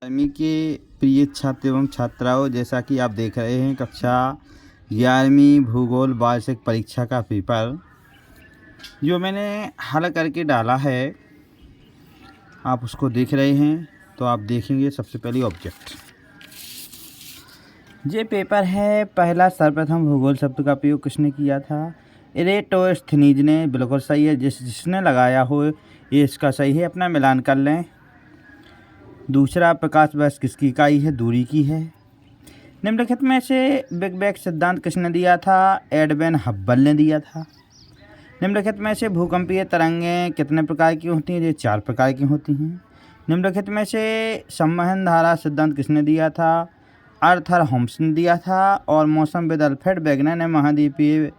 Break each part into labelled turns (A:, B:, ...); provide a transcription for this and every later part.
A: 11वीं के प्रिय छात्र एवं छात्राओं, जैसा कि आप देख रहे हैं कक्षा 11वीं भूगोल वार्षिक परीक्षा का पेपर जो मैंने हल करके डाला है, आप उसको देख रहे हैं। तो आप देखेंगे सबसे पहले ऑब्जेक्ट। ये पेपर है। पहला सर्वप्रथम भूगोल शब्द का प्रयोग किसने किया था? इरेटोस्थनीज ने। बिल्कुल सही है। जिसने लगाया हो ये इसका सही है। अपना मिलान कर लें। दूसरा, प्रकाश वर्ष किसकी इकाई है? दूरी की है। निम्नलिखित में से बिग बैंग सिद्धांत किसने दिया था? एडविन हब्बल ने दिया था। निम्नलिखित में से भूकंपीय तरंगें कितने प्रकार की होती हैं? ये 4 प्रकार की होती हैं। निम्नलिखित में से संवहन धारा सिद्धांत किसने दिया था? आर्थर होम्स ने दिया था। और मौसमविद अल्फ्रेड वेगनर ने महाद्वीपीय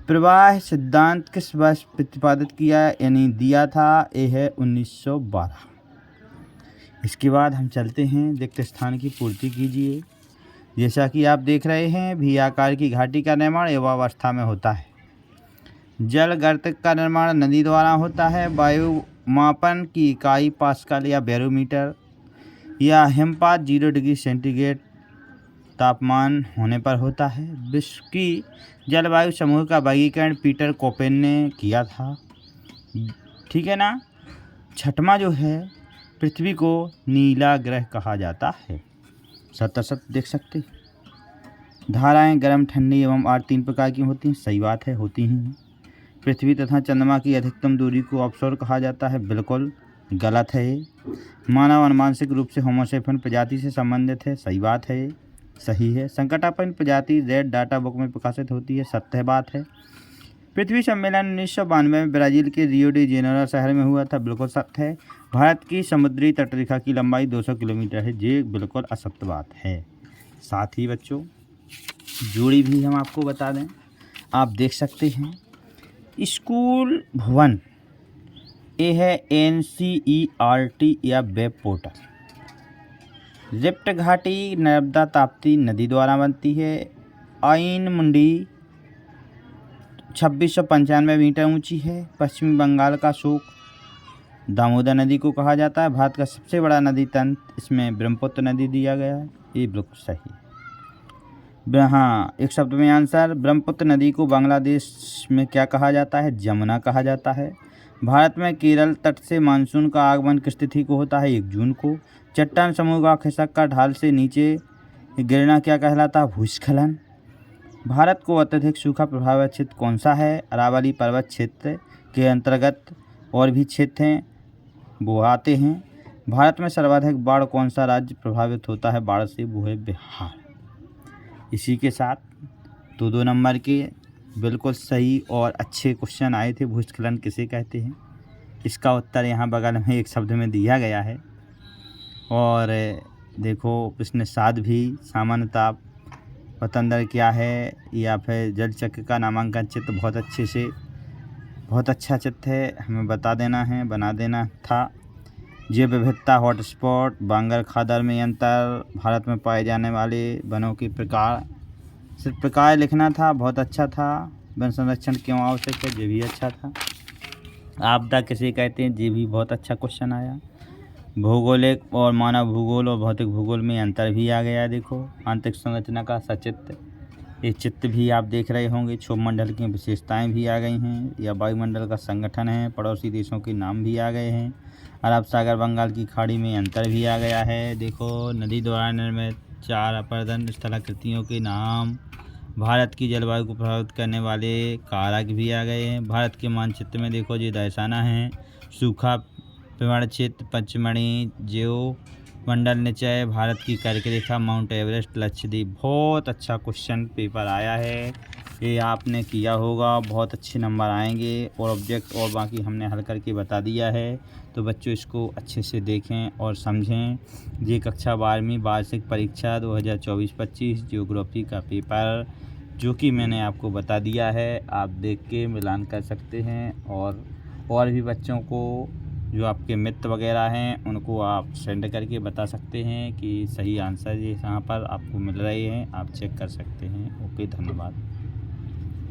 A: प्रवाह सिद्धांत किस वर्ष प्रतिपादित किया यानी दिया था? ये है 1912। इसके बाद हम चलते हैं। रिक्त स्थान की पूर्ति कीजिए। जैसा कि आप देख रहे हैं, वी आकार की घाटी का निर्माण युवावस्था में होता है। जल गर्त का निर्माण नदी द्वारा होता है। वायु मापन की इकाई पास्कल या बैरोमीटर या हिमपात 0 डिग्री सेंटीग्रेड तापमान होने पर होता है। विश्व की जलवायु समूह का वर्गीकरण पीटर कोपेन ने किया था। ठीक है ना। छठवां जो है, पृथ्वी को नीला ग्रह कहा जाता है। सत देख सकते। धाराएं गर्म, ठंडी एवं आर्द्र 3 प्रकार की होती हैं। सही बात है, होती हैं। पृथ्वी तथा चंद्रमा की अधिकतम दूरी को ऑफशोर कहा जाता है। बिल्कुल गलत है। मानव आनुवंशिक रूप से होमोसेपियन प्रजाति से संबंधित है। सही बात है, सही है। संकटापन्न प्रजाति रेड डाटा बुक में प्रकाशित होती है। सत्य बात है। पृथ्वी सम्मेलन 1992 में ब्राज़ील के रियो डी जेनेरो शहर में हुआ था। बिल्कुल सत्य है। भारत की समुद्री तटरेखा की लंबाई 200 किलोमीटर है। ये बिल्कुल असत्य बात है। साथ ही बच्चों, जोड़ी भी हम आपको बता दें, आप देख सकते हैं। स्कूल भवन, ये है NCERT या वेब पोर्टल। रिफ्ट घाटी नर्मदा ताप्ती नदी द्वारा बनती है। आइन मुंडी 2695 मीटर ऊंची है। पश्चिमी बंगाल का शोक दामोदर नदी को कहा जाता है। भारत का सबसे बड़ा नदी तंत्र इसमें ब्रह्मपुत्र नदी दिया गया है। ये बिल्कुल सही। हाँ, एक शब्द में आंसर। ब्रह्मपुत्र नदी को बांग्लादेश में क्या कहा जाता है? जमुना कहा जाता है। भारत में केरल तट से मानसून का आगमन किस तिथि को होता है? 1 जून को। चट्टान समूह का खिसक कर ढाल से नीचे गिरना क्या कहलाता है? भूस्खलन। भारत को अत्यधिक सूखा प्रभावित क्षेत्र कौन सा है? अरावली पर्वत क्षेत्र के अंतर्गत और भी क्षेत्र हैं, वो आते हैं। भारत में सर्वाधिक बाढ़ कौन सा राज्य प्रभावित होता है बाढ़ से? वो है बिहार। इसी के साथ 2 नंबर के बिल्कुल सही और अच्छे क्वेश्चन आए थे। भूस्खलन किसे कहते हैं? इसका उत्तर यहाँ बगल में एक शब्द में दिया गया है। और देखो, प्रश्न 7 भी सामान्यता पतंदर क्या है या फिर जल चक्र का नामांकन चित्र बहुत अच्छा चित्र है, हमें बता देना है, बना देना था। जैव विविधता, हॉटस्पॉट, बांगर खादर में अंतर, भारत में पाए जाने वाले वनों के प्रकार, सिर्फ प्रकार लिखना था। बहुत अच्छा था। वन संरक्षण क्यों आवश्यक है? ये भी अच्छा था। आपदा किसे कहते हैं? ये भी बहुत अच्छा क्वेश्चन आया। भौगोलिक और मानव भूगोल और भौतिक भूगोल में अंतर भी आ गया। देखो, आंतरिक संरचना का सचित्र, ये चित्र भी आप देख रहे होंगे। क्षोभमंडल की विशेषताएं भी आ गई हैं, या वायुमंडल का संगठन है। पड़ोसी देशों के नाम भी आ गए हैं। अरब सागर, बंगाल की खाड़ी में अंतर भी आ गया है। देखो, नदी द्वारा निर्मित 4 अपरदन स्थलाकृतियों के नाम, भारत की जलवायु को प्रभावित करने वाले कारक भी आ गए हैं। भारत के मानचित्र में देखो, ये दर्शाना है। सूखा प्रवण क्षेत्र, पचमढ़ी, ज्यो मंडल निचय, भारत की कर्क रेखा, माउंट एवरेस्ट, लक्षद्वीप। बहुत अच्छा क्वेश्चन पेपर आया है। ये आपने किया होगा, बहुत अच्छे नंबर आएंगे। और ऑब्जेक्ट और बाकी हमने हल करके बता दिया है। तो बच्चों, इसको अच्छे से देखें और समझें। ये कक्षा 12वीं वार्षिक परीक्षा 2024-25 ज्योग्राफी का पेपर जो कि मैंने आपको बता दिया है, आप देख के मिलान कर सकते हैं। और भी बच्चों को, जो आपके मित्र वगैरह हैं, उनको आप सेंड करके बता सकते हैं कि सही आंसर ये यहाँ पर आपको मिल रहे हैं, आप चेक कर सकते हैं। ओके, धन्यवाद।